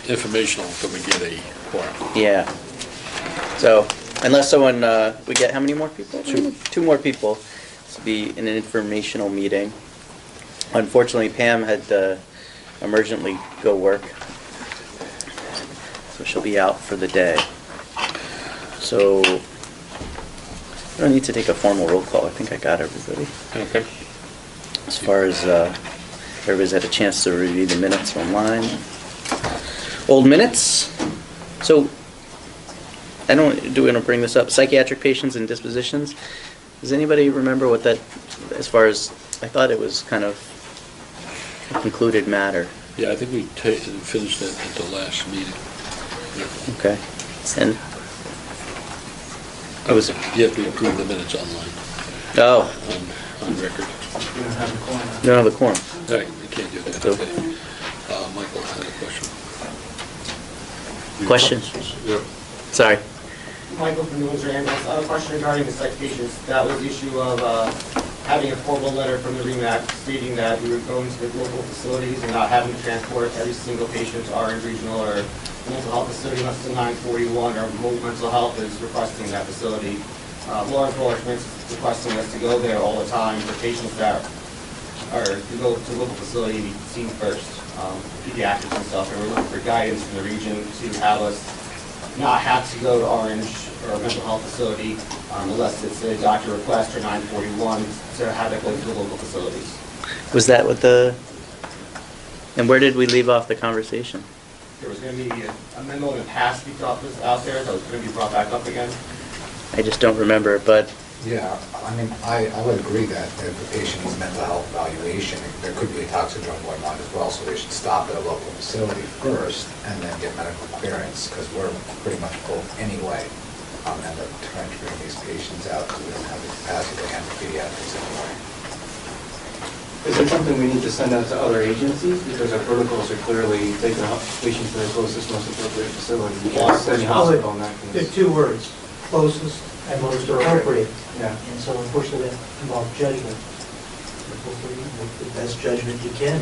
informational until we get a quorum. Yeah. So, unless someone, we get how many more people? Two. Two more people. This will be an informational meeting. Unfortunately, Pam had to emergently go work, so she'll be out for the day. So, I don't need to take a formal roll call. I think I got everybody. Okay. As far as everybody's had a chance to review the minutes online. Old minutes. So, do we want to bring this up? Psychiatric patients and dispositions. Does anybody remember what that, as far as, I thought it was kind of a concluded matter. Yeah, I think we finished that at the last meeting. Yeah. Okay. And it was, You have to approve the minutes online, oh, on record. You don't have the quorum. you don't have the quorum. Right, you can't do that. So- Okay. Michael had a question. Question? Yeah. Sorry. Michael from New Windsor Ambulance. I have a question regarding the psych patients. That was the issue of having a formal letter from the REMAC stating that we were going to the local facilities and not having to transport every single patient to Orange Regional or mental health facility unless it's a 941 or mobile mental health is requesting that facility. Lawrence Roller is requesting us to go there all the time for patients that are to go to the local facility and be seen first, pediatrics and stuff. And we're looking for guidance from the region to have us not have to go to Orange or a mental health facility unless it's a doctor request or 941 to have it go to the local facilities. Was that what the, and where did we leave off the conversation? There was going to be a memo in the past we thought was out there that was going to be brought back up again. I just don't remember, but Yeah, I mean, I would agree that if the patient needs mental health evaluation, there could be a toxidrome going on as well, so they should stop at a local facility first and then get medical clearance, because we're pretty much full anyway, and they're transferring these patients out because we don't have the capacity to handle pediatrics anyway. Is it something we need to send out to other agencies? Because our protocols are clearly taking a patient to the closest, most appropriate facility. You can't send the hospital in that There are case. two words, closest and most appropriate. Yeah. And so unfortunately that involves judgment. Hopefully make the best judgment you can.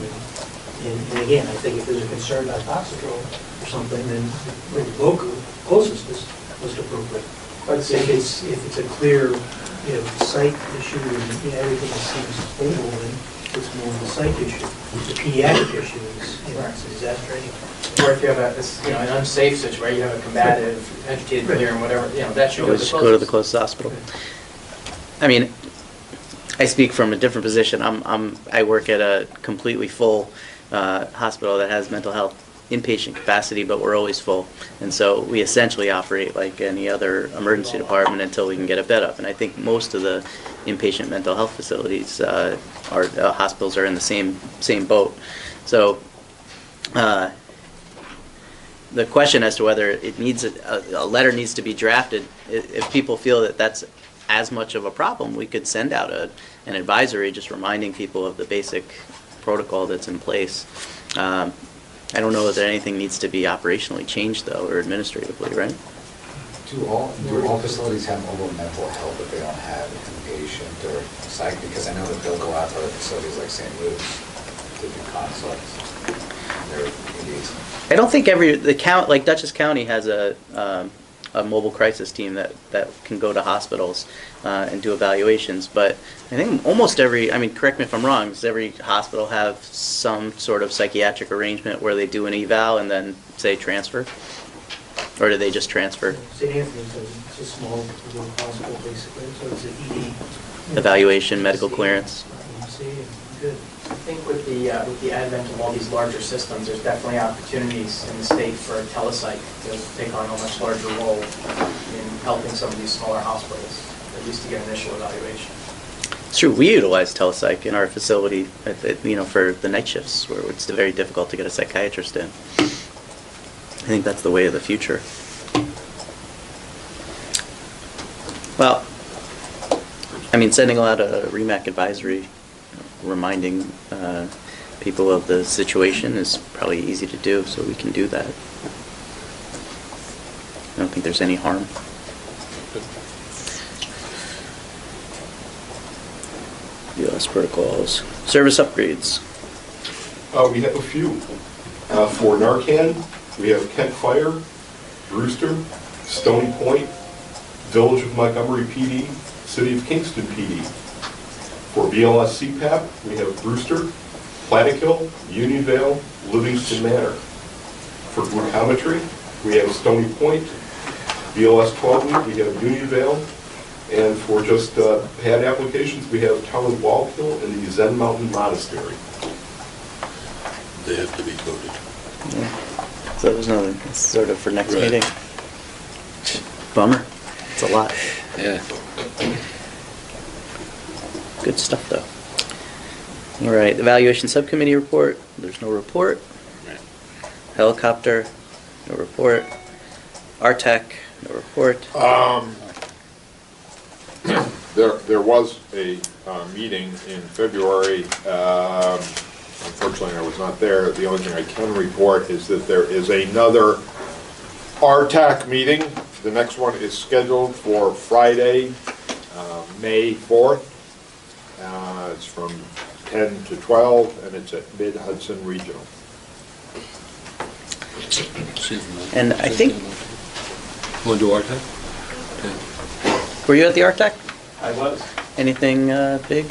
And again, I think if there's a concern about toxicrome or something, then the local closest is most appropriate. But if it's a clear, site issue and everything seems stable, then it's more of a site issue. The pediatric issue is, it's a disaster anyway. Or if you have an unsafe situation, you have a combative, agitated delirium, whatever, that should it was go to the closest hospital. I mean, I speak from a different position. I work at a completely full hospital that has mental health inpatient capacity, but we're always full. And so we essentially operate like any other emergency department until we can get a bed up. And I think most of the inpatient mental health facilities, hospitals are in the same boat. So the question as to whether it needs a letter needs to be drafted, if people feel that that's as much of a problem, we could send out an advisory just reminding people of the basic protocol that's in place. I don't know whether anything needs to be operationally changed though, or administratively, right? Do all facilities have mobile mental health if they don't have inpatient or psych? Because I know that they'll go out to other facilities like St. Luke's to do consults. Their EDs. I don't think like Dutchess County has a mobile crisis team that can go to hospitals and do evaluations, but I think almost correct me if I'm wrong, does every hospital have some sort of psychiatric arrangement where they do an eval and then say transfer? Or do they just transfer? St. Anthony's, it's a small little hospital basically, so it's an ED. Evaluation, medical clearance. Good. I think with the advent of all these larger systems, there's definitely opportunities in the state for telepsych to take on a much larger role in helping some of these smaller hospitals, at least to get initial evaluation. It's true, we utilize telepsych in our facility, for the night shifts where it's very difficult to get a psychiatrist in. I think that's the way of the future. Well, sending out a REMAC advisory reminding people of the situation is probably easy to do, so we can do that. I don't think there's any harm. US protocols. Service upgrades. We have a few. For Narcan, we have Kent Fire, Brewster, Stony Point, Village of Montgomery PD, City of Kingston PD. For BLS CPAP, we have Brewster, Plattekill, Unionville, Livingston Manor. For glucometry, we have Stony Point, BLS 12, we have Unionville, and for just pad applications, we have Town of Wallkill and the Zen Mountain Monastery. They have to be voted. Yeah. So there's no, it's sort of for next Right. meeting. Bummer. It's a lot. Yeah. Good stuff, though. All right, evaluation subcommittee report. There's no report. Right. Helicopter, no report. RTEC, no report. There was a meeting in February. Unfortunately, I was not there. The only thing I can report is that there is another RTAC meeting. The next one is scheduled for Friday, May 4th. It's from 10 to 12, and it's at Mid-Hudson Regional. And I think, Want to do our time? were you at the RTEC? I was. Anything big?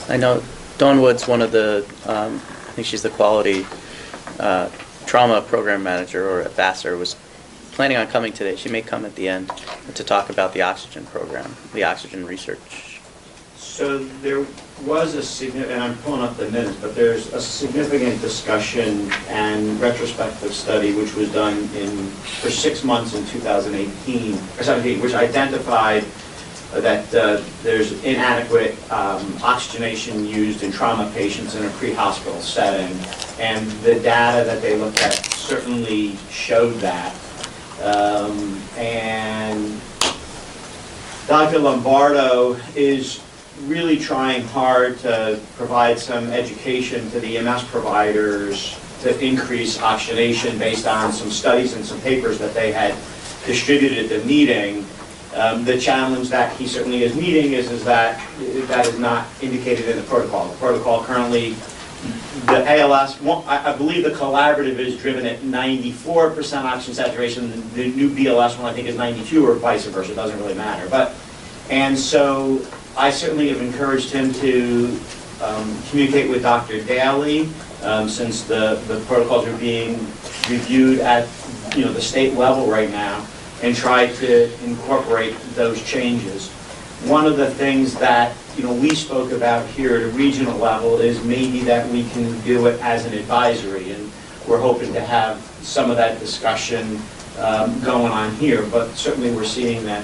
I know Dawn Wood's one of the, I think she's the quality trauma program manager or ambassador, was planning on coming today. She may come at the end to talk about the oxygen program, the oxygen research. So there was a significant, and I'm pulling up the minutes, but there's a significant discussion and retrospective study which was done for 6 months in 2018, or 17, which identified that there's inadequate oxygenation used in trauma patients in a pre-hospital setting. And the data that they looked at certainly showed that. And Dr. Lombardo is really trying hard to provide some education to the EMS providers to increase oxygenation based on some studies and some papers that they had distributed at the meeting. The challenge that he certainly is meeting is that that is not indicated in the protocol. The protocol currently, the ALS, I believe the collaborative is driven at 94% oxygen saturation. The new BLS one I think is 92 or vice versa, it doesn't really matter. And so I certainly have encouraged him to communicate with Dr. Daly since the protocols are being reviewed at the state level right now, and try to incorporate those changes. One of the things that we spoke about here at a regional level is maybe that we can do it as an advisory, and we're hoping to have some of that discussion going on here, but certainly we're seeing that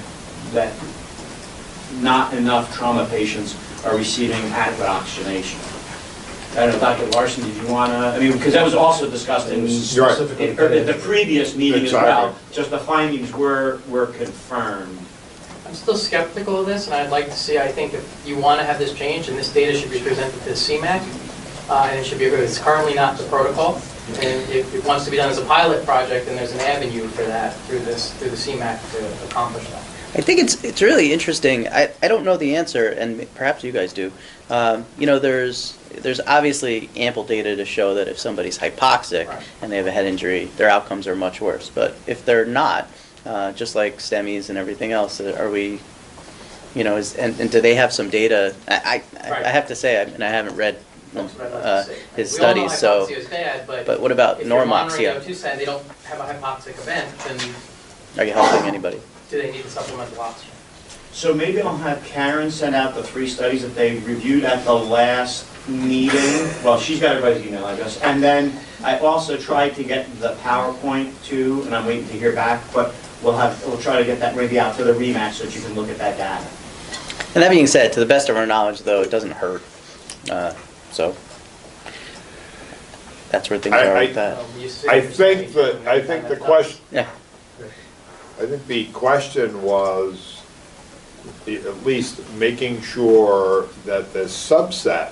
not enough trauma patients are receiving adequate oxygenation. I don't know, Dr. Larson, did you want to, because that was also discussed in the previous meeting as well, just the findings were confirmed. I'm still skeptical of this, and I'd like to see, I think if you want to have this change, and this data should be presented to the CMAC, and it should be, it's currently not the protocol, and if it wants to be done as a pilot project, then there's an avenue for that through the CMAC to accomplish that. I think it's really interesting. I don't know the answer, and perhaps you guys do. There's obviously ample data to show that if somebody's hypoxic and they have a head injury, their outcomes are much worse. But if they're not, just like STEMIs and everything else, are we, and do they have some data? I have to say, I haven't read his studies, so. We all know hypoxia is bad, but what about normoxia? If you're monitoring O2 and they don't have a hypoxic event, then Are you helping anybody? do they need the supplemental oxygen? So maybe I'll have Karen send out the 3 studies that they reviewed at the last meeting. Well, she's got everybody's email address. And then I also tried to get the PowerPoint too, and I'm waiting to hear back, but we'll try to get that maybe out to the REMAC so that you can look at that data. And that being said, to the best of our knowledge, though, it doesn't hurt. So that's where things are with that. I think the question. Yeah. I think the question was at least making sure that the subset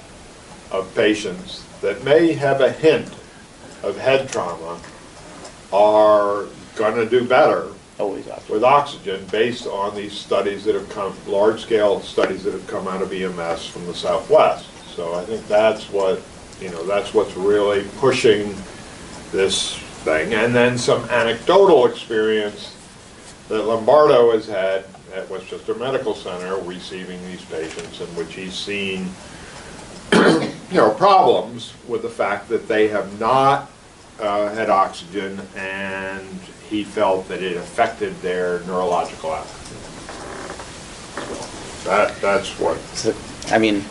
of patients that may have a hint of head trauma are going to do better with oxygen based on these studies that have come, large-scale studies that have come out of EMS from the Southwest. So I think that's what You know, that's what's really pushing this thing. And then some anecdotal experience that Lombardo has had at Westchester Medical Center receiving these patients, in which he's seen problems with the fact that they have not had oxygen, and he felt that it affected their neurological outcome. That's what So, I mean,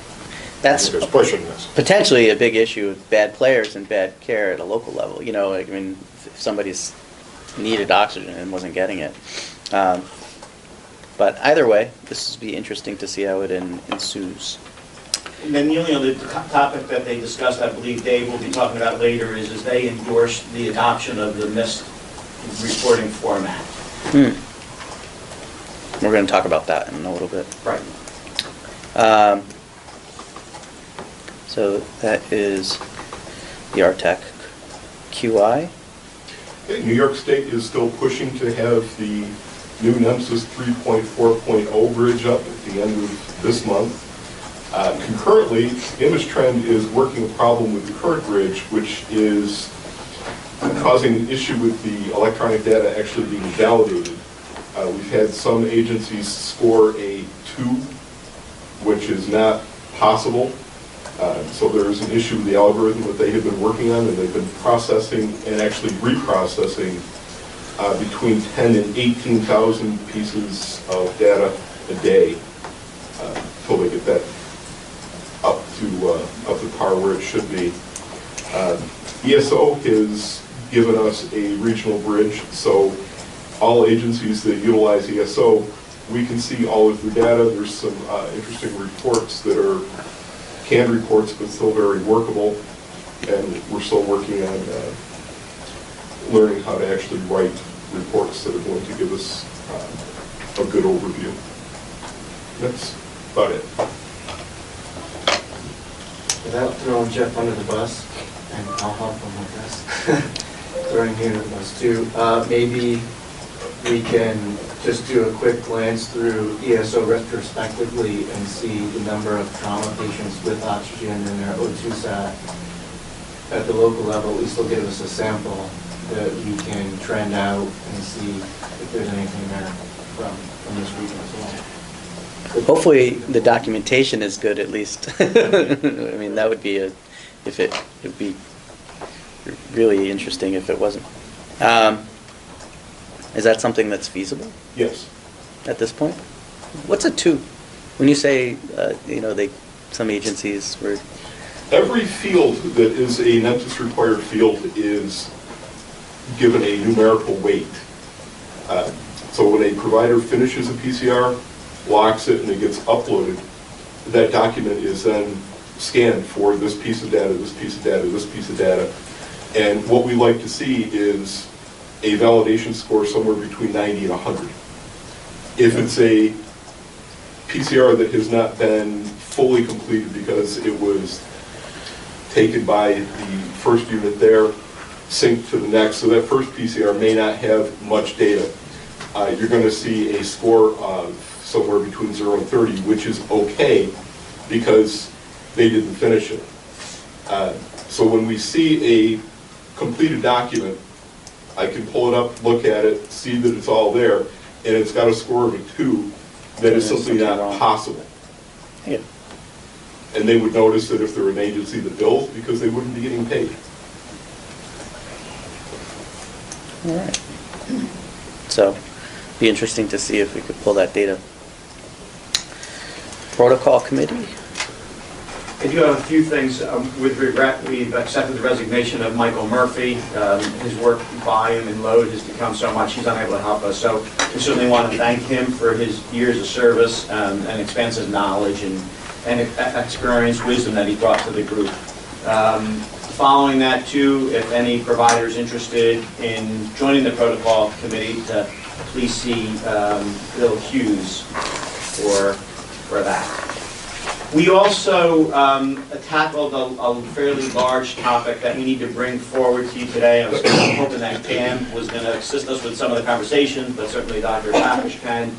that's is pushing this. potentially a big issue with bad players and bad care at a local level. You know, like, I mean, if somebody's needed oxygen and wasn't getting it. But either way, this would be interesting to see how it ensues. And then the only other topic that they discussed, I believe Dave will be talking about later, is they endorsed the adoption of the missed reporting format. We're going to talk about that in a little bit. Right. So that is the RTEC QI. New York State is still pushing to have the new NEMSIS 3.4.0 bridge up at the end of this month. Concurrently, ImageTrend is working a problem with the current bridge, which is causing an issue with the electronic data actually being validated. We've had some agencies score a 2, which is not possible. So there's an issue with the algorithm that they have been working on, and they've been processing and actually reprocessing between 10 and 18,000 pieces of data a day until they get that up to par where it should be. ESO has given us a regional bridge, so all agencies that utilize ESO, we can see all of their data. There's some interesting reports that are canned reports, but still very workable, and we're still working on learning how to actually write reports that are going to give us a good overview. That's about it. Without throwing Jeff under the bus, and I'll help him with this, throwing you under the bus too, maybe we can just do a quick glance through ESO retrospectively and see the number of trauma patients with oxygen and their O2 sat at the local level. At least they'll give us a sample that we can trend out and see if there's anything there from this region as well. Hopefully the documentation is good at least. I mean, that would be it'd be really interesting if it wasn't. Is that something that's feasible Yes. at this point? What's a 2? When you say, some agencies were... Every field that is a NEMSIS required field is given a numerical weight. So when a provider finishes a PCR, locks it, and it gets uploaded, that document is then scanned for this piece of data, this piece of data, this piece of data. And what we like to see is a validation score somewhere between 90 and 100. If it's a PCR that has not been fully completed because it was taken by the first unit there, synced to the next, so that first PCR may not have much data, you're going to see a score of somewhere between 0 and 30, which is okay because they didn't finish it. So when we see a completed document, I can pull it up, look at it, see that it's all there, and it's got a score of a 2, that is simply not possible. Yeah. And they would notice that if they're an agency that bills, because they wouldn't be getting paid. All right. So, be interesting to see if we could pull that data. Protocol committee? I do have a few things. With regret, we've accepted the resignation of Michael Murphy. His work volume and load has become so much, he's unable to help us. So we certainly want to thank him for his years of service and expansive knowledge and experience, wisdom that he brought to the group. Following that, too, if any provider is interested in joining the protocol committee, please see Bill Hughes for that. We also tackled a fairly large topic that we need to bring forward to you today. I was hoping that Pam was going to assist us with some of the conversations, but certainly Dr. Papish can.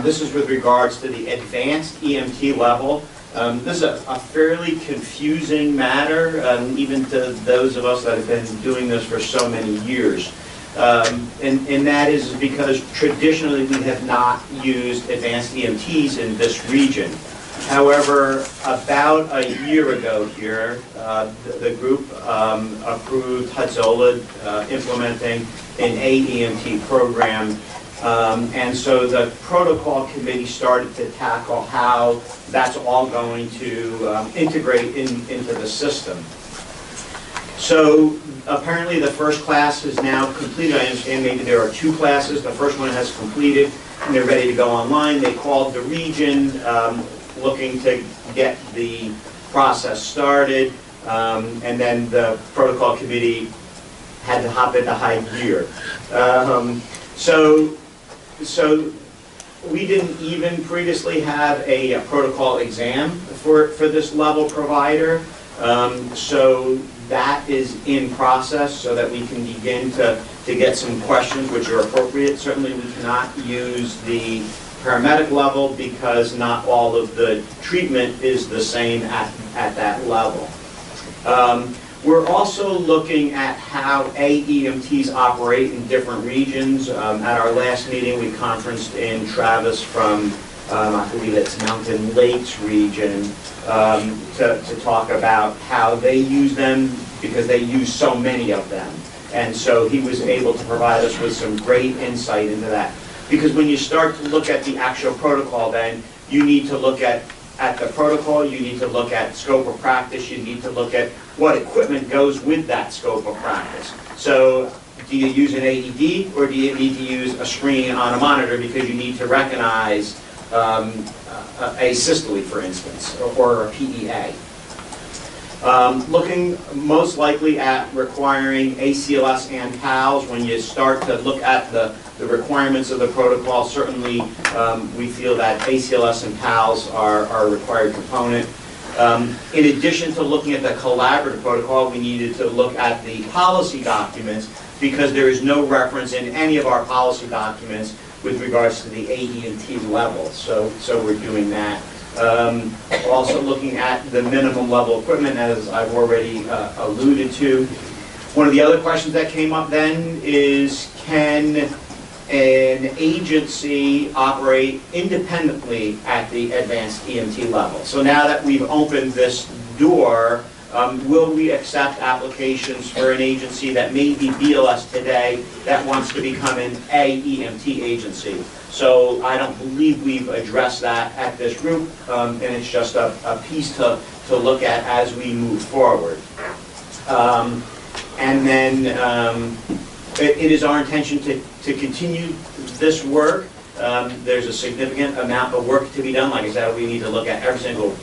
This is with regards to the advanced EMT level. This is a fairly confusing matter, even to those of us that have been doing this for so many years. And that is because traditionally we have not used advanced EMTs in this region. However, about a year ago here, the group approved HUDZOLA implementing an AEMT program. And so the protocol committee started to tackle how that's all going to integrate into the system. So apparently the first class is now completed. I understand maybe there are 2 classes. The first one has completed and they're ready to go online. They called the region looking to get the process started. And then the protocol committee had to hop into high gear. So we didn't even previously have a protocol exam for this level provider. So that is in process so that we can begin to get some questions which are appropriate. Certainly we cannot use the paramedic level because not all of the treatment is the same at that level. We're also looking at how AEMTs operate in different regions. At our last meeting, we conferenced in Travis from, I believe it's Mountain Lakes region, to talk about how they use them because they use so many of them. And so he was able to provide us with some great insight into that. Because when you start to look at the actual protocol, then you need to look at the protocol, you need to look at scope of practice, you need to look at what equipment goes with that scope of practice. So do you use an AED or do you need to use a screen on a monitor because you need to recognize a systole, for instance, or a PEA. Looking most likely at requiring ACLS and PALS. When you start to look at the requirements of the protocol, certainly we feel that ACLS and PALS are a required component. In addition to looking at the collaborative protocol, we needed to look at the policy documents because there is no reference in any of our policy documents with regards to the AEMT level. So we're doing that. Also looking at the minimum level equipment, as I've already alluded to. One of the other questions that came up then is, can an agency operate independently at the advanced EMT level? So now that we've opened this door, will we accept applications for an agency that may be BLS today that wants to become an AEMT agency? So I don't believe we've addressed that at this group, and it's just a piece to look at as we move forward. And then it is our intention to continue this work. There's a significant amount of work to be done. Like I said, we need to look at every single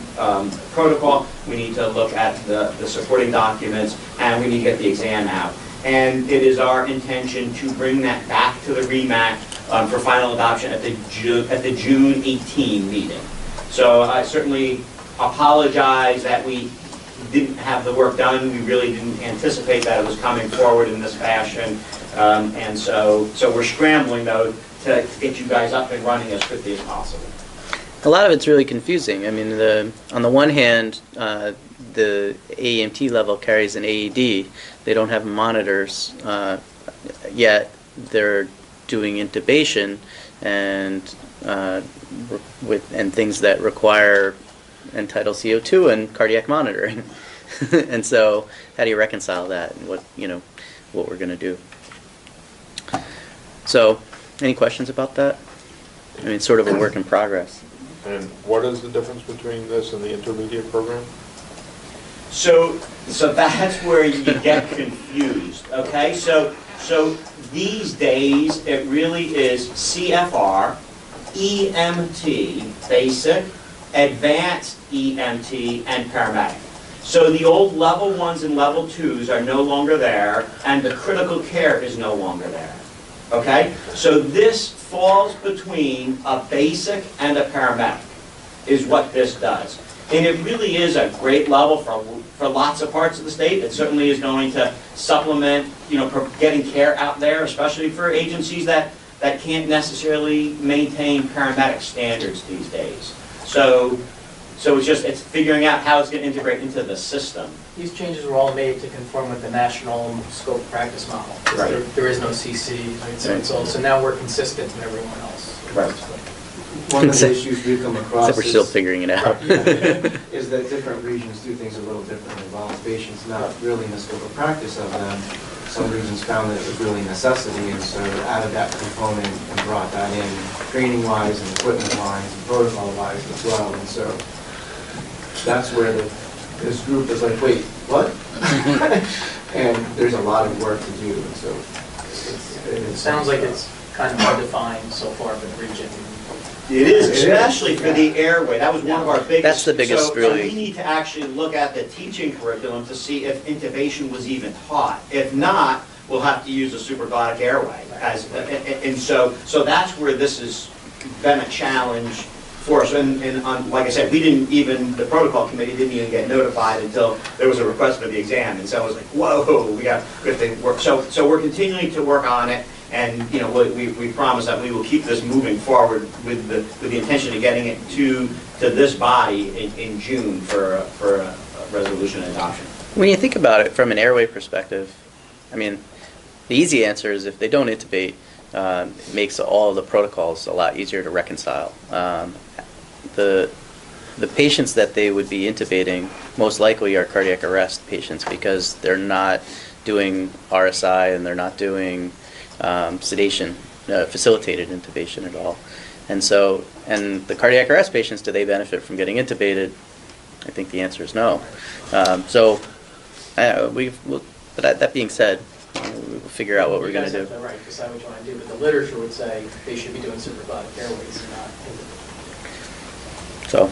protocol. We need to look at the supporting documents, and we need to get the exam out. And it is our intention to bring that back to the REMAC for final adoption at the June 18 meeting. So I certainly apologize that we didn't have the work done. We really didn't anticipate that it was coming forward in this fashion. And so we're scrambling, though, to get you guys up and running as quickly as possible. A lot of it's really confusing. I mean, on the one hand, the AEMT level carries an AED. They don't have monitors, yet they're doing intubation and things that require entitled CO2 and cardiac monitoring. And so, how do you reconcile that and what we're going to do? So, any questions about that? I mean, it's sort of a work in progress. And what is the difference between this and the intermediate program? So that's where you get confused, okay? So these days, it really is CFR, EMT, basic, advanced EMT, and paramedic. So the old level 1s and level 2s are no longer there, and the critical care is no longer there, okay? So this falls between a basic and a paramedic, is what this does. And it really is a great level for lots of parts of the state. It certainly is going to supplement, getting care out there, especially for agencies that can't necessarily maintain paramedic standards these days. So So it's figuring out how it's going to integrate into the system. These changes were all made to conform with the national scope practice model. Right. There is no CC, right? So now we're consistent with everyone else. Right. One of the issues we come across Except we're still figuring it out. is that different regions do things a little differently. While the patient's not really in the scope of practice of them, some regions found that it was really a necessity, and so added that component and brought that in training-wise and equipment-wise and protocol-wise as well. And so that's where this group is like, wait, what? And there's a lot of work to do, and so It sounds like it's kind of undefined so far for the region. It is, especially for the airway. That was one of our biggest. That's the biggest, so really. we need to actually look at the teaching curriculum to see if intubation was even taught. If not, we'll have to use a supraglottic airway. And so that's where this has been a challenge for us. And like I said, the protocol committee didn't even get notified until there was a request for the exam. And so it was like, whoa, we got good thing to work. So we're continuing to work on it. And, you know, we promise that we will keep this moving forward with the intention of getting it to this body in June for a resolution and adoption. When you think about it from an airway perspective, I mean, the easy answer is if they don't intubate, it makes all of the protocols a lot easier to reconcile. The patients that they would be intubating most likely are cardiac arrest patients because they're not doing RSI and they're not doing sedation, facilitated intubation at all. And so, and the cardiac arrest patients, do they benefit from getting intubated? I think the answer is no. But that being said, we'll figure out what we're going to do. You guys have the right to decide what you want to do, but the literature would say they should be doing supraglottic airways and not intubation. So,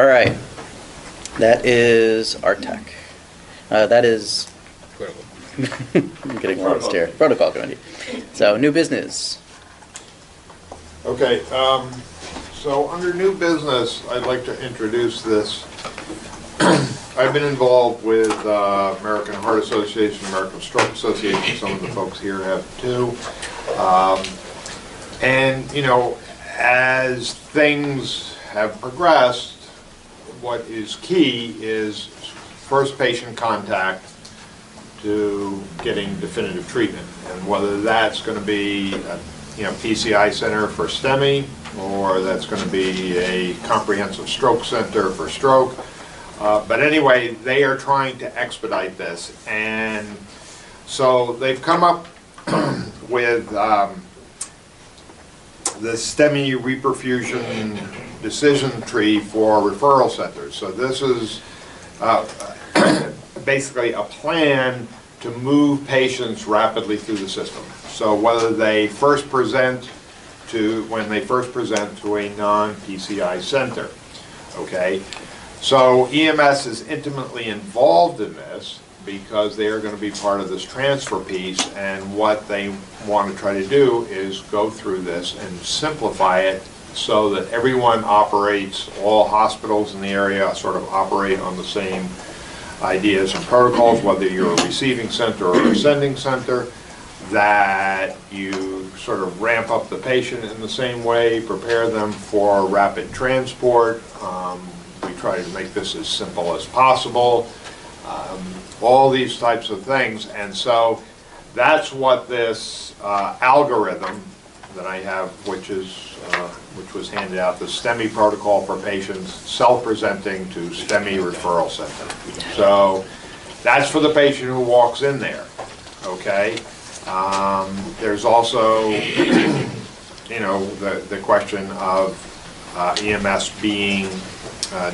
all right. That is our tech. That is... I'm getting lost here. Protocol committee. So, new business. Okay, so under new business, I'd like to introduce this. I've been involved with American Heart Association, American Stroke Association, some of the folks here have too. And, you know, as things have progressed, what is key is first patient contact to getting definitive treatment, and whether that's going to be a PCI center for STEMI, or that's going to be a comprehensive stroke center for stroke. But anyway, they are trying to expedite this, and so they've come up with the STEMI reperfusion decision tree for referral centers. So this is basically a plan to move patients rapidly through the system. So whether they first present when they first present to a non-PCI center, okay? So EMS is intimately involved in this because they are going to be part of this transfer piece, and what they want to try to do is go through this and simplify it so that everyone operates, all hospitals in the area sort of operate on the same ideas and protocols, whether you're a receiving center or a sending center, that you sort of ramp up the patient in the same way, prepare them for rapid transport. We try to make this as simple as possible, all these types of things. And so that's what this algorithm that I have, which was handed out, the STEMI protocol for patients self-presenting to STEMI referral center. So that's for the patient who walks in there, okay? There's also, the question of EMS being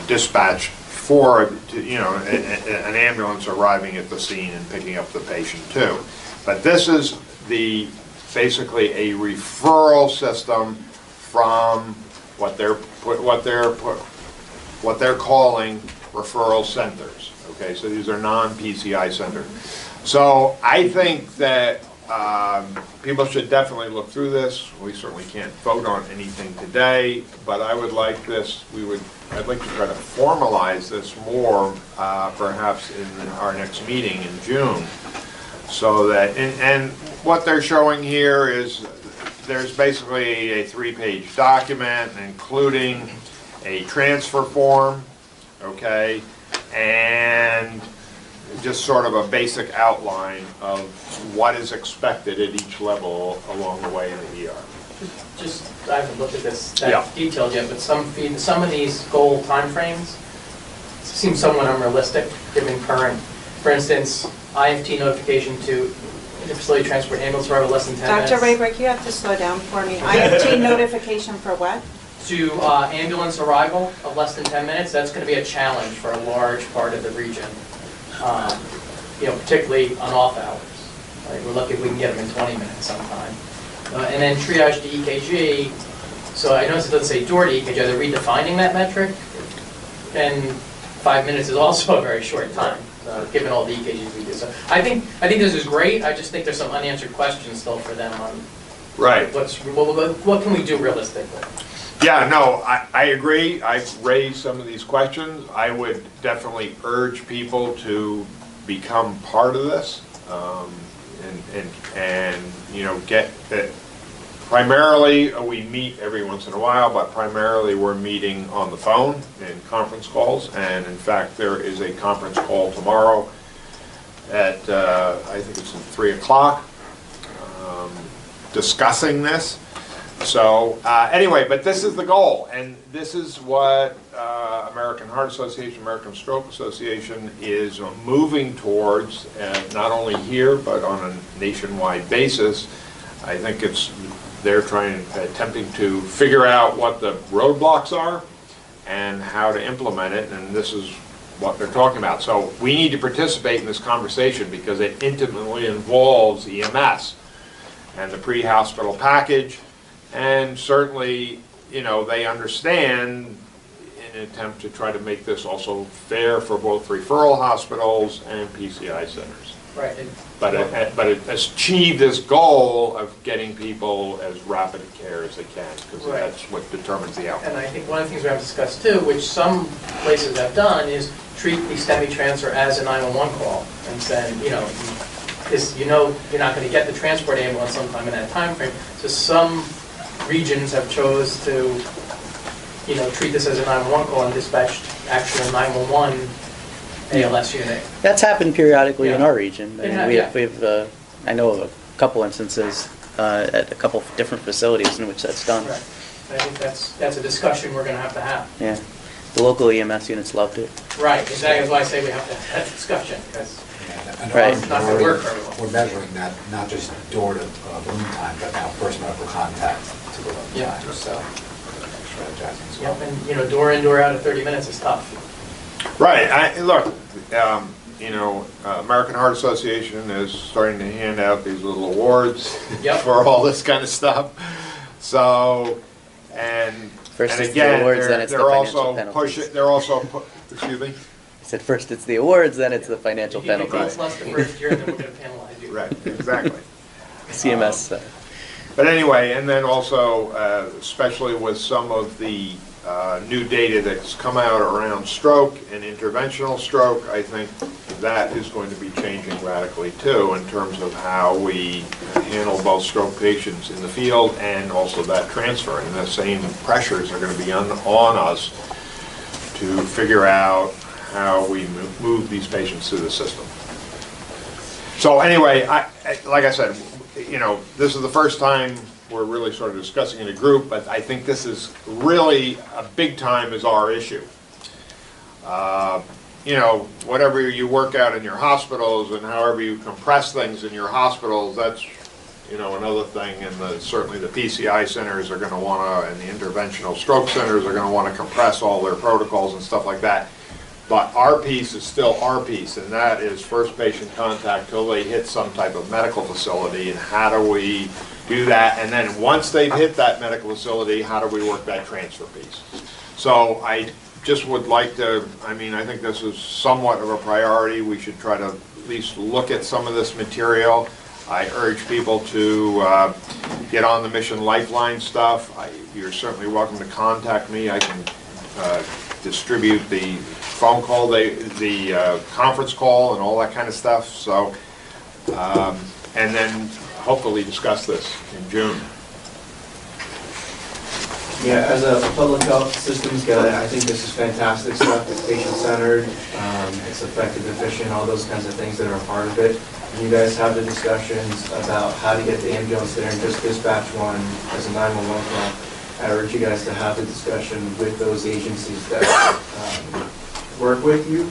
dispatched for, an ambulance arriving at the scene and picking up the patient too. But this is basically a referral system from what they're calling referral centers. Okay, so these are non-PCI centers. So I think that people should definitely look through this. We certainly can't vote on anything today, but I would like this. I'd like to try to formalize this more, perhaps in our next meeting in June, so that and what they're showing here is there's basically a 3-page document, including a transfer form, okay, and just sort of a basic outline of what is expected at each level along the way in the ER. Just, I haven't looked at this Yeah. that detailed yet, but some of these goal timeframes seem somewhat unrealistic, given current, for instance, IFT notification to interfacility transport ambulance arrival less than 10 minutes. Dr. Raybrick, you have to slow down for me. IFT notification for what? To ambulance arrival of less than 10 minutes, that's going to be a challenge for a large part of the region, particularly on off hours. Right? We're lucky if we can get them in 20 minutes sometime. And then triage to EKG, so I noticed it doesn't say door to EKG, are they redefining that metric? And 5 minutes is also a very short time, given all the EKGs we do. So I think this is great, I just think there's some unanswered questions still for them on Right. what can we do realistically? Yeah, no, I agree. I've raised some of these questions. I would definitely urge people to become part of this, and get it. Primarily, we meet every once in a while, but primarily we're meeting on the phone in conference calls. And in fact, there is a conference call tomorrow at, I think it's at 3 o'clock, discussing this. So anyway, but this is the goal, and this is what American Heart Association, American Stroke Association is moving towards, not only here, but on a nationwide basis. I think they're attempting to figure out what the roadblocks are and how to implement it, and this is what they're talking about. So we need to participate in this conversation because it intimately involves EMS and the pre-hospital package. And certainly, they understand in an attempt to try to make this also fair for both referral hospitals and PCI centers. Right. But achieve this goal of getting people as rapid a care as they can, because Right. that's what determines the outcome. And I think one of the things we have discussed too, which some places have done, is treat the STEMI transfer as a 911 call and saying, because you're not going to get the transport ambulance sometime in that time frame. So some regions have chose to, treat this as a 911 call and dispatch actual 911 ALS unit. That's happened periodically in Yeah. our region. I mean, we've I know of a couple instances at a couple different facilities in which that's done. Right. I think that's a discussion we're going to have. Yeah, the local EMS units loved it. Right, exactly. That's why I say we have to have that discussion, because And Right. It's not gonna work for everyone. We're measuring that, not just door to balloon time, but now first medical contact to balloon Yeah. time, so strategizing as well. yep, and door in, door out of 30 minutes is tough. Right. American Heart Association is starting to hand out these little awards Yep. for all this kind of stuff. So, and First and it's the again, awards, then it's the they're financial also penalties. pushing. They're also excuse me. I said first it's the awards, then it's the financial If you do penalties. less the first year, then we're going to penalize you. Right. Exactly. CMS. But anyway, and then also, especially with some of the new data that's come out around stroke and interventional stroke, I think that is going to be changing radically too in terms of how we handle both stroke patients in the field and also that transfer. And the same pressures are going to be on us to figure out how we move these patients through the system. So anyway, like I said, this is the first time we're really sort of discussing in a group, but I think this is really a big time is our issue. Whatever you work out in your hospitals and however you compress things in your hospitals, that's, another thing. And certainly the PCI centers are going to want to, and the interventional stroke centers are going to want to compress all their protocols and stuff like that. But our piece is still our piece, and that is first patient contact till they hit some type of medical facility, and how do we do that? And then once they've hit that medical facility, how do we work that transfer piece? So I just would like to, I think this is somewhat of a priority. We should try to at least look at some of this material. I urge people to get on the Mission Lifeline stuff. You're certainly welcome to contact me. I can distribute the phone call, the conference call, and all that kind of stuff. So, and then hopefully discuss this in June. Yeah, as a public health systems guy, I think this is fantastic stuff. It's patient-centered, it's effective, efficient, all those kinds of things that are a part of it. You guys have the discussions about how to get the ambulance there and just dispatch one as a 911 call. I urge you guys to have the discussion with those agencies that work with you,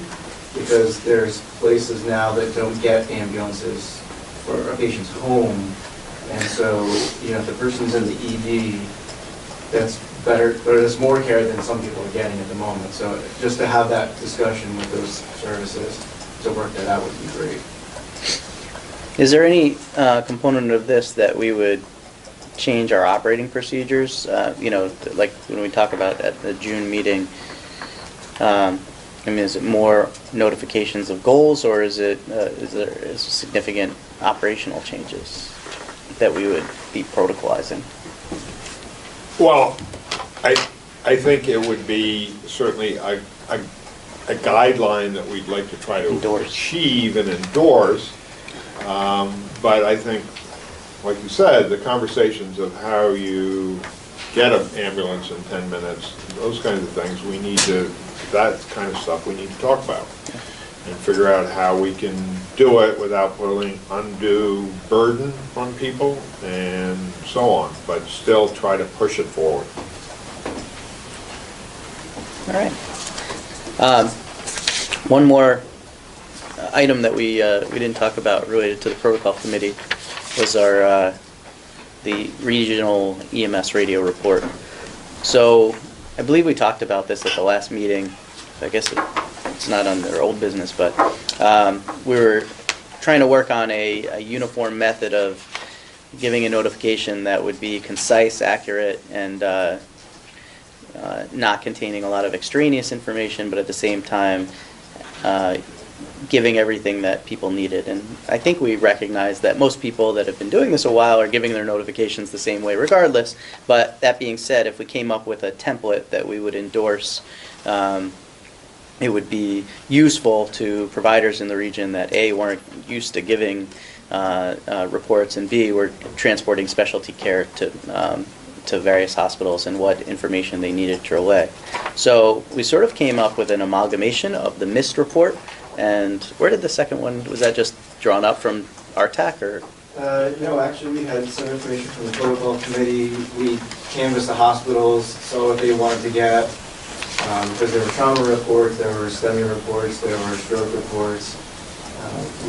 because there's places now that don't get ambulances for a patient's home. And so, you know, if the person's in the ED, that's better, or there's more care than some people are getting at the moment. So just to have that discussion with those services to work that out would be great. Is there any component of this that we would change our operating procedures? You know, like when we talk about at the June meeting, I mean, is it more notifications of goals, or is it is significant operational changes that we would be protocolizing? Well, I think it would be certainly a guideline that we'd like to try to achieve and endorse. But I think, like you said, the conversations of how you get an ambulance in 10 minutes, those kinds of things, we need to, that kind of stuff we need to talk about and figure out how we can do it without putting undue burden on people and so on, but still try to push it forward. All right. One more item that we didn't talk about related to the protocol committee was our the regional EMS radio report. So I believe we talked about this at the last meeting. I guess it's not under old business, but we were trying to work on a uniform method of giving a notification that would be concise, accurate, and not containing a lot of extraneous information, but at the same time giving everything that people needed. And I think we recognize that most people that have been doing this a while are giving their notifications the same way regardless. But that being said, if we came up with a template that we would endorse, it would be useful to providers in the region that A, weren't used to giving reports, and B, were transporting specialty care to various hospitals and what information they needed to relay. So we sort of came up with an amalgamation of the MIST report. And where did the second one, was that just drawn up from RTAC, or? No, actually we had some information from the protocol committee. We canvassed the hospitals, saw what they wanted to get, because there were trauma reports, there were STEMI reports, there were stroke reports.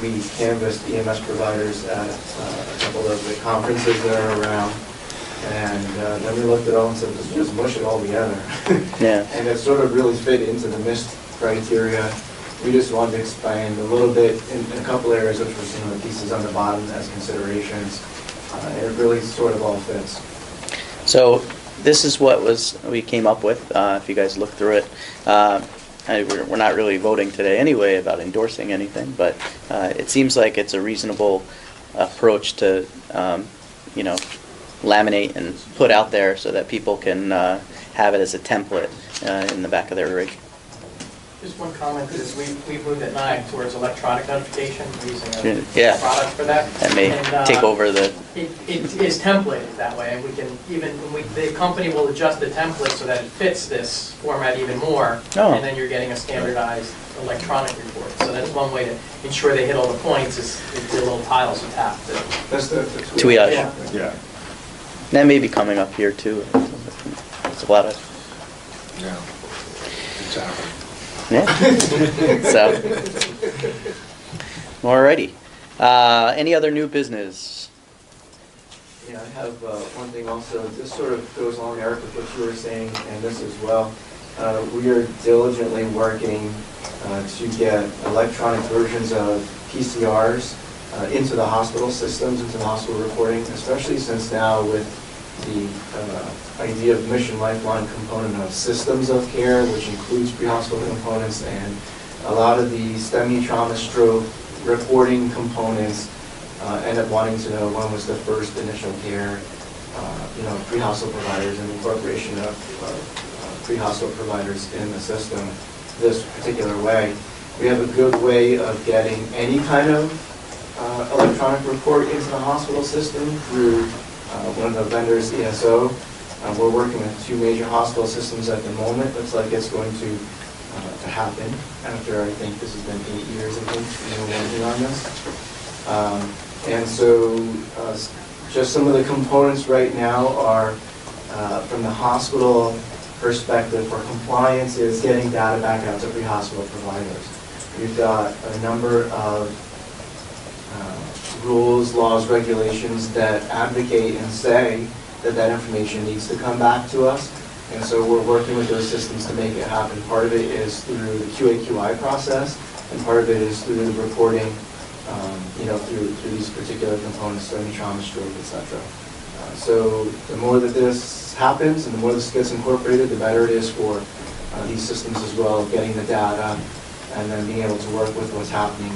We canvassed EMS providers at a couple of the conferences that are around. And then we looked at it all and said, let's just mush it all together. Yeah. And it sort of really fit into the MIST criteria. We just wanted to expand a little bit in a couple areas, which were some of the pieces on the bottom as considerations. And it really sort of all fits. So this is what we came up with, if you guys look through it. We're not really voting today anyway about endorsing anything, but it seems like it's a reasonable approach to, you know, laminate and put out there so that people can have it as a template in the back of their rig. Just one comment, because we've moved at 9 towards electronic notification, we're using a Yeah. product for that. That may take over the... It is templated that way, and we can even, the company will adjust the template so that it fits this format even more, and then you're getting a standardized electronic report. So that's one way to ensure they hit all the points, is the little tiles you tap. That's the Triage. Yeah. That may be coming up here too. It's a lot of... Yeah, exactly. Yeah. So, alrighty. Any other new business? Yeah, I have one thing also. This sort of goes along, Eric, with what you were saying, and this as well. We are diligently working to get electronic versions of PCRs into the hospital systems, into the hospital reporting, especially since now with the idea of Mission Lifeline component of systems of care, which includes pre-hospital components, and a lot of the STEMI trauma stroke reporting components end up wanting to know when was the first initial care, pre-hospital providers and incorporation of pre-hospital providers in the system this particular way. We have a good way of getting any kind of electronic report into the hospital system through one of the vendors, ESO, We're working with 2 major hospital systems at the moment. Looks like it's going to happen after, I think this has been 8 years, I think, we're working on this. And so just some of the components right now are from the hospital perspective for compliance is getting data back out to pre-hospital providers. We've got a number of rules, laws, regulations that advocate and say that that information needs to come back to us. And so we're working with those systems to make it happen. Part of it is through the QA/QI process, and part of it is through the reporting, through these particular components, so any trauma, stroke, etc. So the more that this happens and the more this gets incorporated, the better it is for these systems as well, getting the data and then being able to work with what's happening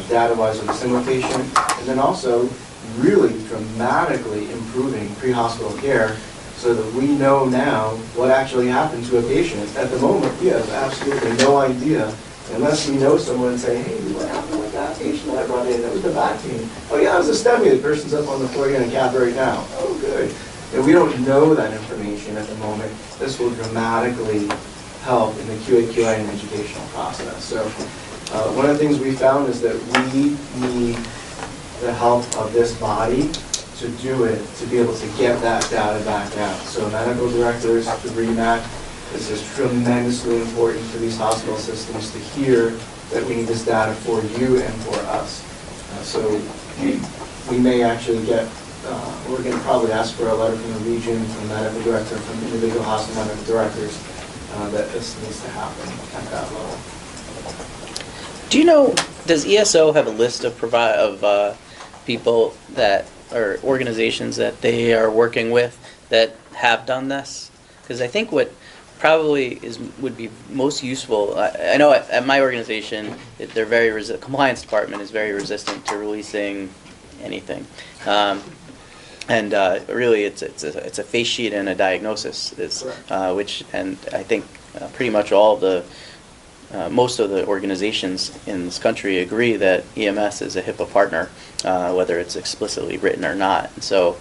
data-wise with a single patient, and then also really dramatically improving pre-hospital care so that we know now what actually happened to a patient. At the moment, we have absolutely no idea unless we know someone and say, hey, what happened with that patient that I brought in? That was the back pain. Oh yeah, it was a STEMI. The person's up on the floor getting a cath right now. Oh good. And we don't know that information at the moment. This will dramatically help in the QA/QI and educational process. So one of the things we found is that we need the help of this body to do it, to be able to get that data back out. So medical directors, the REMAC, this is tremendously important for these hospital systems to hear that we need this data for you and for us. So we may actually get, we're going to probably ask for a letter from the region, from the medical director, from individual hospital medical directors, that this needs to happen at that level. Do you know, does ESO have a list of people that, or organizations that they are working with that have done this? Because I think what probably would be most useful, I know at my organization, they're very compliance department is very resistant to releasing anything. Really, it's a face sheet and a diagnosis, and I think pretty much all the most of the organizations in this country agree that EMS is a HIPAA partner, whether it's explicitly written or not. And so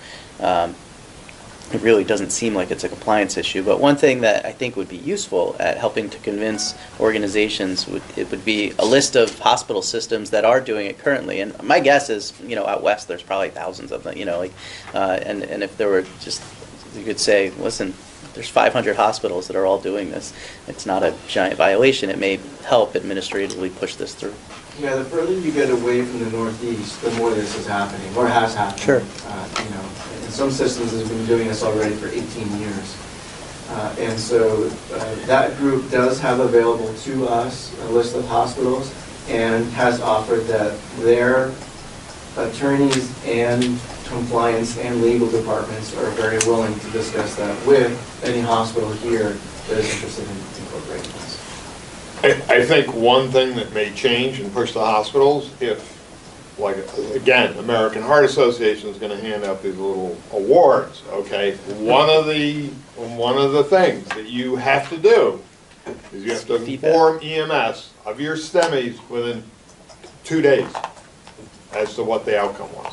it really doesn't seem like it's a compliance issue. But one thing that I think would be useful at helping to convince organizations would be a list of hospital systems that are doing it currently. And my guess is, out west there's probably thousands of them. And if there were just, you could say, listen, there's 500 hospitals that are all doing this. It's not a giant violation. It may help administratively push this through. Yeah, the further you get away from the Northeast, the more this is happening, or has happened. Sure. And some systems have been doing this already for 18 years. And so that group does have available to us a list of hospitals and has offered that their attorneys and compliance and legal departments are very willing to discuss that with any hospital here that is interested in incorporating this. I think one thing that may change and push the hospitals, if, like, again, American Heart Association is going to hand out these little awards, okay? One of the things that you have to do is you have to inform EMS of your STEMIs within 2 days as to what the outcome was.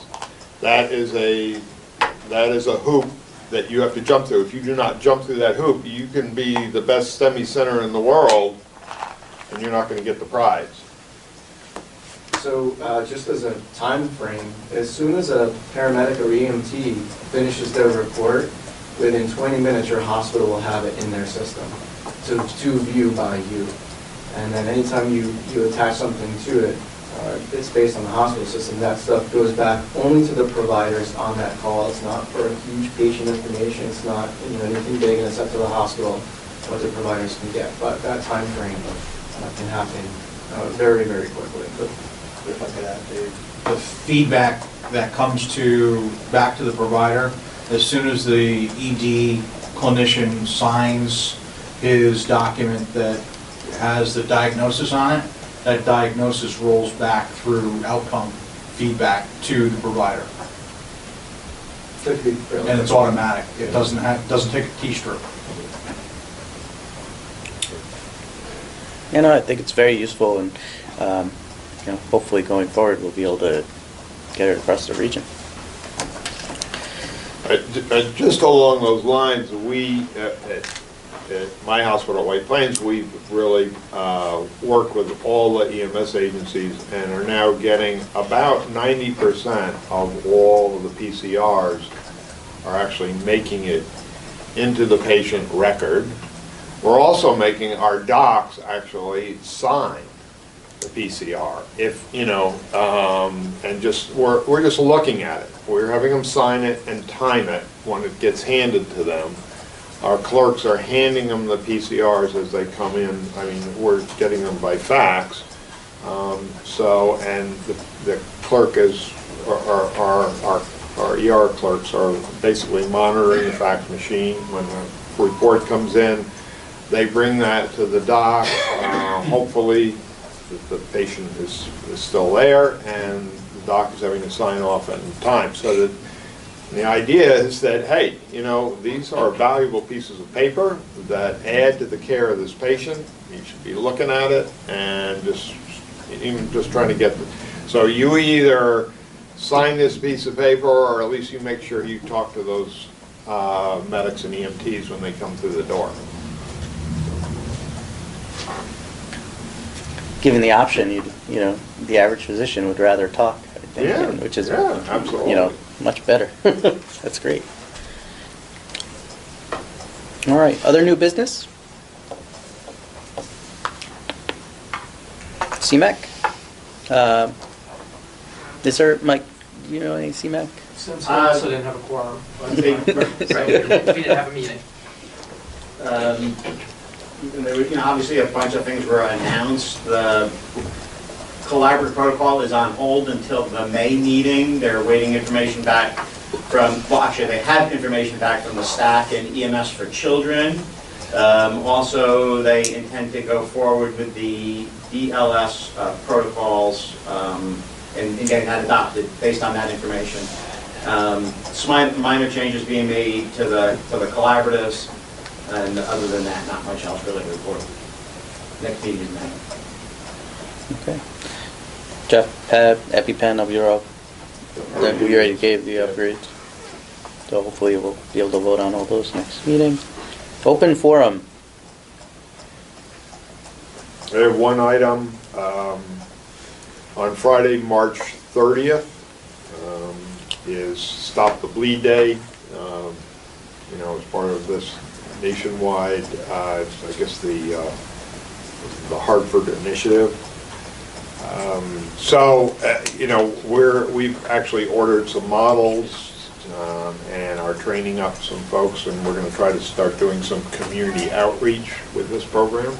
That is a hoop that you have to jump through. If you do not jump through that hoop, you can be the best STEMI center in the world, and you're not going to get the prize. So just as a time frame, as soon as a paramedic or EMT finishes their report, within 20 minutes your hospital will have it in their system to view by you. And then anytime you attach something to it, it's based on the hospital system. That stuff goes back only to the providers on that call. It's not for huge patient information. It's not anything big, and it's up to the hospital what the providers can get. But that time frame can happen very, very quickly. If I could add, Dave, the feedback that comes back to the provider, as soon as the ED clinician signs his document that has the diagnosis on it, that diagnosis rolls back through outcome feedback to the provider. And it's automatic. It doesn't take a keystroke. I think it's very useful, and hopefully going forward we'll be able to get it across the region. Just along those lines, we, at my hospital at White Plains, we've really worked with all the EMS agencies and are now getting about 90% of all of the PCRs are actually making it into the patient record. We're also making our docs actually sign the PCR, if, you know, and just, we're just looking at it. We're having them sign it and time it when it gets handed to them. Our clerks are handing them the PCRs as they come in. I mean, we're getting them by fax. And the clerk is, our ER clerks are basically monitoring the fax machine. When the report comes in, they bring that to the doc. Hopefully, the patient is still there, and the doc is having to sign off in time. So that the idea is that, hey, you know, these are valuable pieces of paper that add to the care of this patient. You should be looking at it and just trying to get so you either sign this piece of paper, or at least you make sure you talk to those medics and EMTs when they come through the door. Given the option, you know, the average physician would rather talk, I think, Yeah, which is, yeah, absolutely. you know, much better. That's great. All right, other new business? CMAC? Is there, Mike, you know any CMAC? Since we also didn't have a quorum. Right. We didn't have a meeting. There were, you know, obviously a bunch of things were announced. The collaborative protocol is on hold until the May meeting. They're waiting information back from, well, actually they have information back from the staff and EMS for Children. Also, they intend to go forward with the BLS protocols and getting that adopted based on that information. Some minor changes being made to the collaboratives. And other than that, not much else really to report. Next meeting is May. Okay. Jeff, PAB, EpiPen, Euro, we already gave the upgrades. So hopefully we'll be able to vote on all those next meeting. Open forum. I have one item. On Friday, March 30th, is Stop the Bleed Day. You know, as part of this nationwide, I guess the Hartford initiative. You know, we've actually ordered some models and are training up some folks, and we're going to try to start doing some community outreach with this program.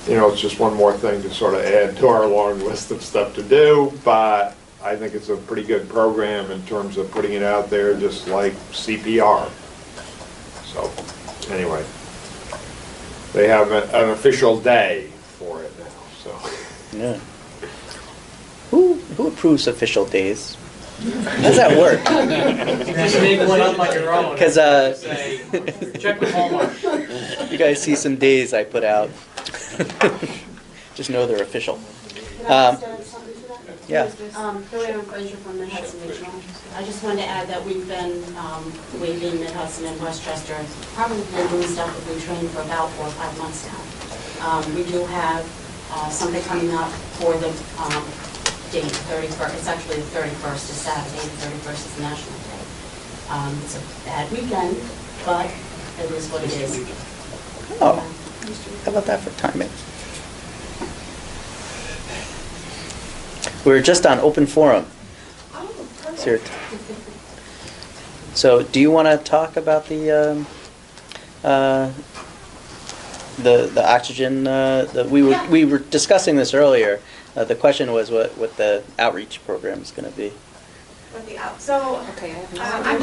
You know, it's just one more thing to sort of add to our long list of stuff to do, but I think it's a pretty good program in terms of putting it out there, just like CPR. So, anyway, they have an official day for it now, so. Yeah. Who approves official days? How does that work? Just make one up on your own. Because Say, check with Hallmark. you guys see some days I put out. Just know they're official. Yeah. Joanne Frazier from Mid-Hudson Regional. I just wanted to add that we've been waiving Mid-Hudson and Westchester, probably been doing stuff that we've trained for about 4 or 5 months now. We do have something coming up for the date, 31st. It's actually the 31st is Saturday, the 31st is the National Day. It's a bad weekend, but it is what it is. Oh, how about that for timing? We're just on open forum. Oh, It's your So, do you want to talk about the oxygen? We were discussing this earlier. The question was what the outreach program is going to be. Okay, Sorry. I'm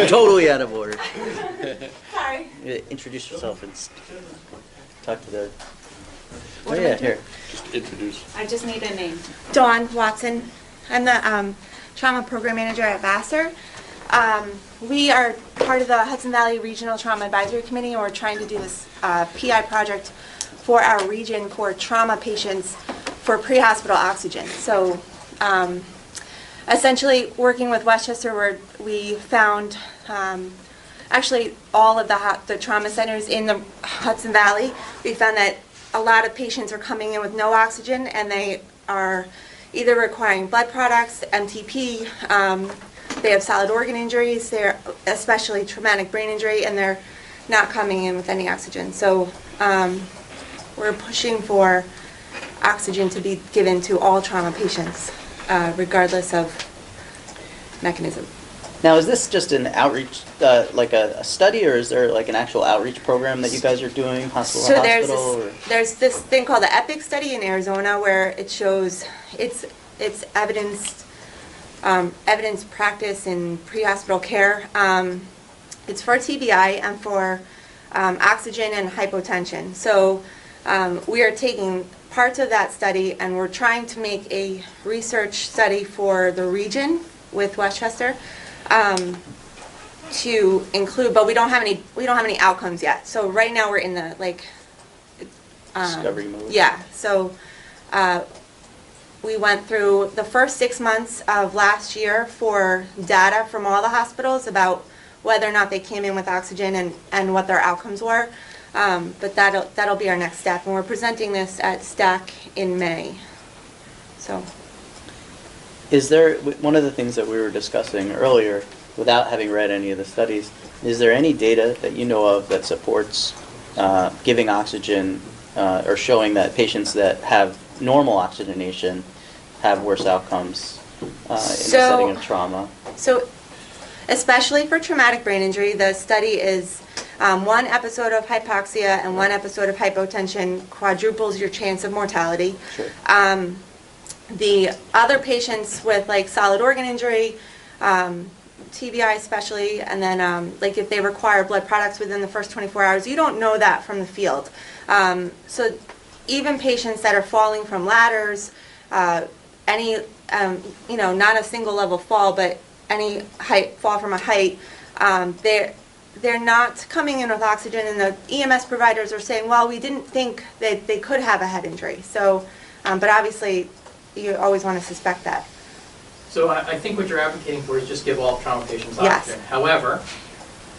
totally out of order. Sorry. Introduce yourself and talk to the. Oh yeah, here. Just introduce. I just need a name. Dawn Watson. I'm the trauma program manager at Vassar. We are part of the Hudson Valley Regional Trauma Advisory Committee, and we're trying to do this PI project for our region for trauma patients for pre-hospital oxygen. So essentially working with Westchester, where we found actually all of the trauma centers in the Hudson Valley, we found that a lot of patients are coming in with no oxygen, and they are either requiring blood products, MTP, they have solid organ injuries, they're especially traumatic brain injury, and they're not coming in with any oxygen. So we're pushing for oxygen to be given to all trauma patients, regardless of mechanism. Now, is this just an outreach, like a study, or is there like an actual outreach program that you guys are doing, hospital So to hospital? there's this thing called the EPIC study in Arizona, where it shows it's evidence practice in pre-hospital care. It's for TBI and for oxygen and hypotension. So we are taking parts of that study, and we're trying to make a research study for the region with Westchester to include, but we don't have any outcomes yet. So right now we're in the Discovery mode. Yeah. So we went through the first 6 months of last year for data from all the hospitals about whether or not they came in with oxygen and what their outcomes were. But that'll be our next step, and we're presenting this at STAC in May. So. Is there, one of the things that we were discussing earlier, without having read any of the studies, is there any data that you know of that supports giving oxygen or showing that patients that have normal oxygenation have worse outcomes in the setting of trauma? So, especially for traumatic brain injury, the study is 1 episode of hypoxia and 1 episode of hypotension quadruples your chance of mortality. Sure. The other patients with like solid organ injury, TBI especially, and then like if they require blood products within the first 24 hours, you don't know that from the field. So even patients that are falling from ladders, any, not a single level fall, but any fall from a height, they're not coming in with oxygen, and the EMS providers are saying, well, we didn't think that they could have a head injury. So, but obviously, you always want to suspect that. So I think what you're advocating for is just give all trauma patients Yes. oxygen. However,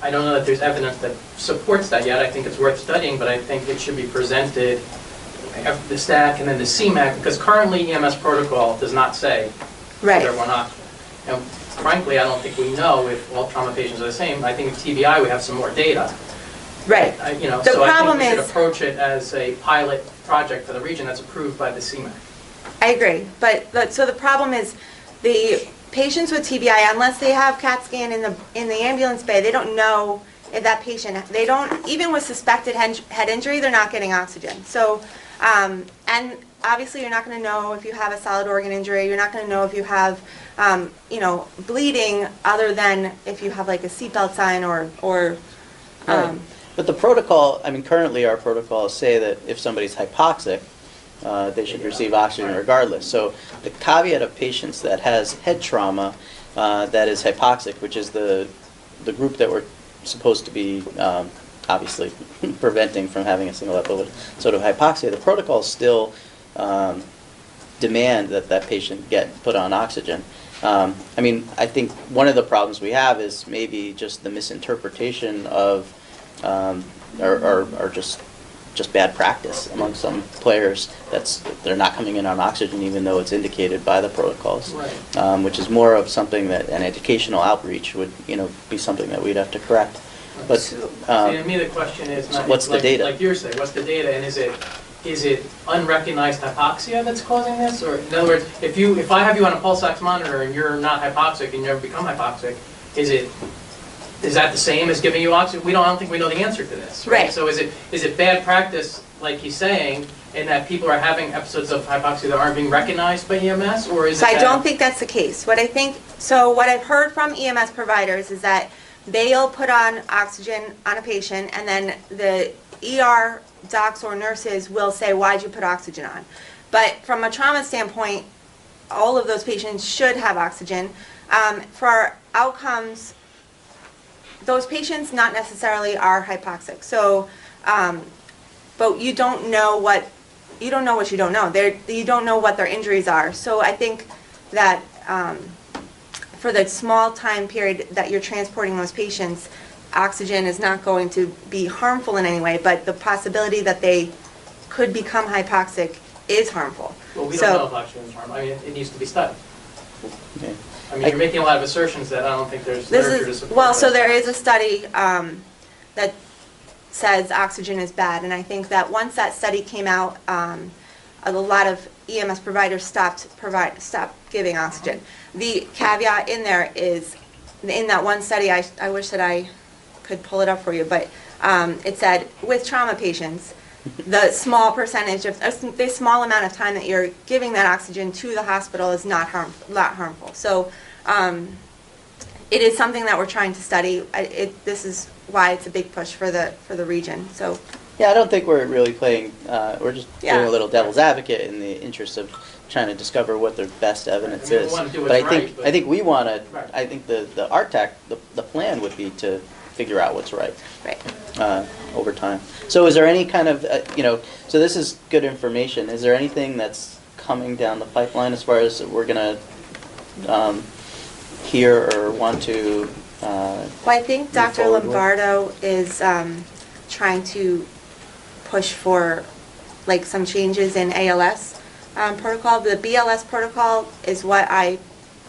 I don't know that there's evidence that supports that yet. I think it's worth studying, but I think it should be presented after the STAC and then the CMAC, because currently EMS protocol does not say Right. give everyone oxygen. And frankly, I don't think we know if all trauma patients are the same. I think with TBI we have some more data. Right. So The I problem think we should is- approach it as a pilot project for the region that's approved by the CMAC. I agree, but so the problem is the patients with TBI, unless they have CAT scan in the ambulance bay, they don't know if that patient, they don't, even with suspected head injury, they're not getting oxygen. So, and obviously you're not going to know if you have a solid organ injury, you're not going to know if you have, bleeding, other than if you have like a seatbelt sign or Right. But the protocol, I mean, currently our protocols say that if somebody's hypoxic, they should receive oxygen regardless. So the caveat of patients that has head trauma that is hypoxic, which is the group that we're supposed to be obviously preventing from having a single episode of hypoxia, the protocols still demand that that patient get put on oxygen. I mean, I think one of the problems we have is maybe just the misinterpretation of or just bad practice among some players. They're not coming in on oxygen even though it's indicated by the protocols, Right. Which is more of something that an educational outreach would be something that we'd have to correct. But See, to me, the question is not, what's the like, data? like you're saying, what's the data, and is it unrecognized hypoxia that's causing this? Or in other words, if I have you on a pulse ox monitor and you're not hypoxic and you never become hypoxic, is that the same as giving you oxygen? I don't think we know the answer to this, right? Right. So is it bad practice, like he's saying, in that people are having episodes of hypoxia that aren't being recognized by EMS, or is it So I that- don't think that's the case. What I've heard from EMS providers is that they'll put on oxygen on a patient, and then the ER docs or nurses will say, why'd you put oxygen on? But from a trauma standpoint, all of those patients should have oxygen. For outcomes, those patients not necessarily are hypoxic. So, but you don't know what you don't know. You don't know what their injuries are. So I think that for the small time period that you're transporting those patients, oxygen is not going to be harmful in any way, but the possibility that they could become hypoxic is harmful. Well, we So- don't know if oxygen is harmful. I mean, it needs to be studied. Okay. I mean, you're making a lot of assertions that I don't think there's This literature to is, support. well, so that. there is a study that says oxygen is bad, and I think that once that study came out, a lot of EMS providers stopped giving oxygen. The caveat in there is, in that one study, I wish that I could pull it up for you, but it said with trauma patients, the small percentage of, the small amount of time that you're giving that oxygen to the hospital is not harmful. So it is something that we're trying to study. This is why it's a big push for the region. So Yeah, I don't think we're really playing, we're just doing Yeah. a little devil's advocate in the interest of trying to discover what the best evidence I mean, we is. wanna do But I what's think, right, but- I think we want to, Right. I think the RTAC, the plan would be to figure out what's right. right. Over time. So is there any kind of, so this is good information. Is there anything that's coming down the pipeline as far as we're going to hear or want to Well, I think Dr. forward with? Lombardo is trying to push for like some changes in ALS protocol. The BLS protocol is what I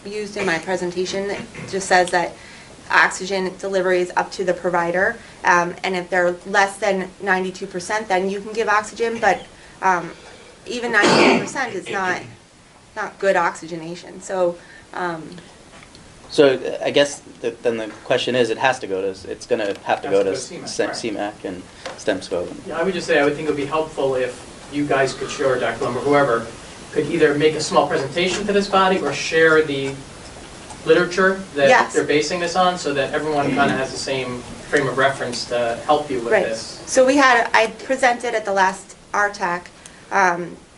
used in my presentation. It just says that oxygen delivery is up to the provider, and if they're less than 92%, then you can give oxygen, but even 92% is not good oxygenation. So So I guess then the question is, it has to go to, it's going to have to go to CMAC, right. CMAC and STEM-scope. Yeah, I would just say, I would think it would be helpful if you guys could show, or Dr. Lumber, whoever, could either make a small presentation to this body or share the literature that Yes. they're basing this on, so that everyone kind of has the same frame of reference to help you with right. this. So I presented at the last RTAC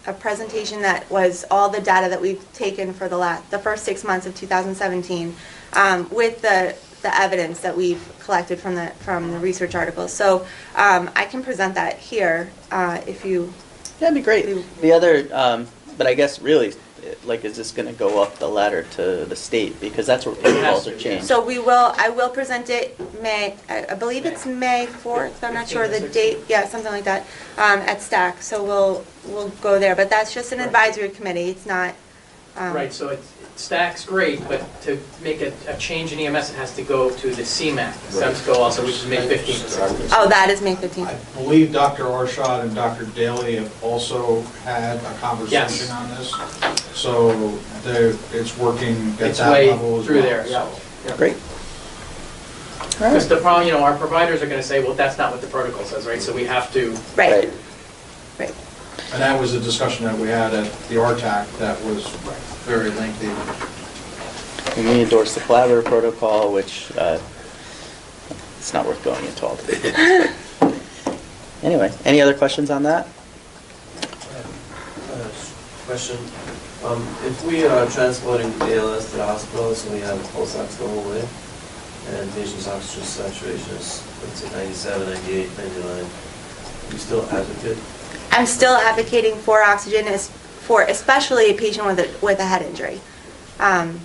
a presentation that was all the data that we've taken for the first 6 months of 2017 with the evidence that we've collected from the research articles. So I can present that here if you. That'd be great. The other, but I guess really, like, is this going to go up the ladder to the state? Because that's where protocols are changed. So I will present it I believe it's May 4th, I'm not sure the date, yeah, something like that, at STAC. So we'll go there, but that's just an advisory committee, it's not. Right, so STAC's great, but to make a change in EMS, it has to go to the CMAC, STEMSCO also, which is May 15th. Oh, that is May 15th. I believe Dr. Arshad and Dr. Daly have also had a conversation on this. So it's working at It's that way level as through well. there, yeah. so. Great. Because the problem, our providers are going to say, well, that's not what the protocol says, right? So we have to. Right. And that was a discussion that we had at the RTAC that was very lengthy. And we endorse the collaborative protocol, which it's not worth going into all the details. but Anyway, any other questions on that? Question. If we are transporting ALS to the hospital, so we have a pulse ox the whole way, and patient's oxygen saturation is, let's say, 97, 98, 99, you still advocate? I'm still advocating for oxygen, especially a patient with a head injury. You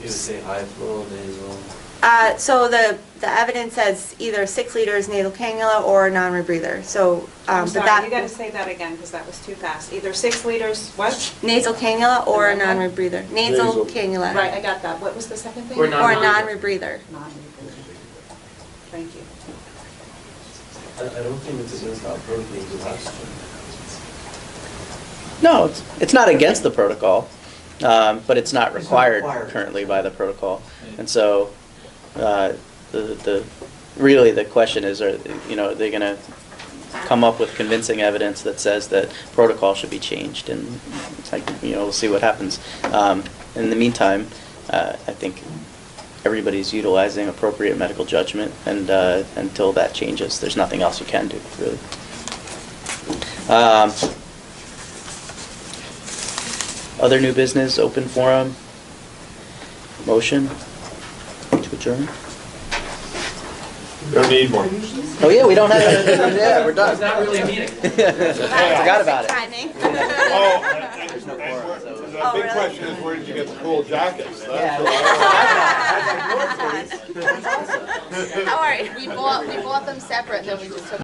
would say high flow, nasal? So the evidence says either 6 liters nasal cannula or a non-rebreather. So, I'm but sorry, that you gotta say that again, because that was too fast. Either 6 liters, what? nasal cannula or a non-rebreather. Nasal cannula. Right, I got that. What was the second thing? Or Or a non-rebreather. Non-rebreather. Thank you. I don't think it's against our protocol with oxygen. No, it's not against the protocol, but it's not required currently by the protocol. And so, really the question is, are they going to come up with convincing evidence that says that protocol should be changed? And it's like, we'll see what happens. In the meantime, I think everybody's utilizing appropriate medical judgment, and until that changes, there's nothing else you can do, really. Other new business, open forum, motion to adjourn? Don't need one. Oh yeah, we don't have, yeah, we're done. It's not really a meeting. Forgot about it. Timing. Oh, There's no quorum, so. Oh, big really? question is, where did you get the cool jackets? Don't worry. We bought them separate, and then we just took